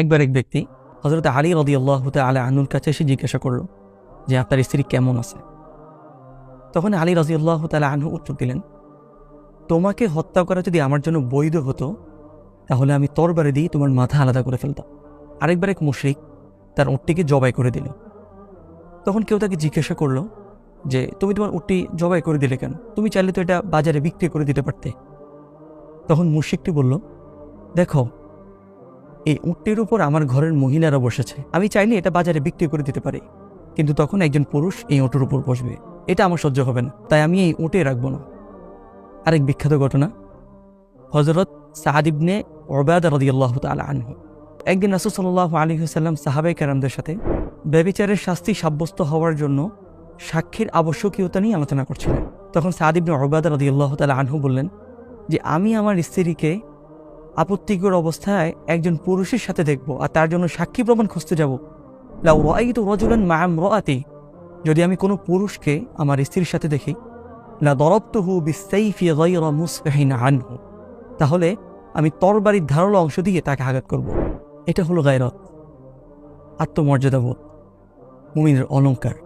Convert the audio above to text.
একবার এক ব্যক্তি হযরত আলী রাদিয়াল্লাহু তাআলা আনহুর কাছে এসে জিজ্ঞাসা করল যে আপনার স্ত্রী কেমন আছে। তখন আলী রাদিয়াল্লাহু তাআলা আনহু উত্তর দিলেন, তোমাকে হত্যা করা যদি আমার জন্য বৈধ হতো তাহলে আমি তরবারি দিয়ে তোমার মাথা আলাদা করে ফেলতাম। আরেকবার এক মুশরিক তার উটটিকে জবাই করে দিল। তখন কেউ তাকে জিজ্ঞাসা করলো যে তুমি তোমার উটটি জবাই করে দিলে কেন? তুমি চাইলে তো এটা বাজারে বিক্রি করে দিতে পারতে। তখন মুশরিকটি বলল, দেখো, এই উটটির উপর আমার ঘরের মহিলারা বসেছে, আমি চাইলে এটা বাজারে বিক্রি করে দিতে পারি, কিন্তু তখন একজন পুরুষ এই উটের উপর বসবে, এটা আমার সহ্য হবে না, তাই আমি এই উটে রাখবো না। আরেক বিখ্যাত ঘটনা, হযরত সাদ ইবনে উবাদা রাদিয়াল্লাহু তাআলা আনহু একদিন রাসূল সাল্লাল্লাহু আলাইহি ওয়াসাল্লাম সাহাবায়ে কেরামদের সাথে ব্যভিচারের শাস্তি সাব্যস্ত হওয়ার জন্য সাক্ষীর আবশ্যকীয়তা নিয়ে আলোচনা করছিলেন। তখন সাদ ইবনে উবাদা রাদিয়াল্লাহু তাআলা আনহু বললেন যে আমি আমার স্ত্রীকে আপত্তিকর অবস্থায় একজন পুরুষের সাথে দেখব আর তার জন্য সাক্ষী প্রমাণ খুঁজতে যাব। লাউ রাআইতু রাজুলান মা'a ইমরাআতি, যদি আমি কোনো পুরুষকে আমার স্ত্রীর সাথে দেখি, লা দরাবতুহু বিস-সাইফি গায়রা মুসফিহিন আনহু, তাহলে আমি তরবারির ধারালো অংশ দিয়ে তাকে আঘাত করব। এটা হলো গায়রত, আত্মমর্যাদাবোধ, মুমিনের অলংকার।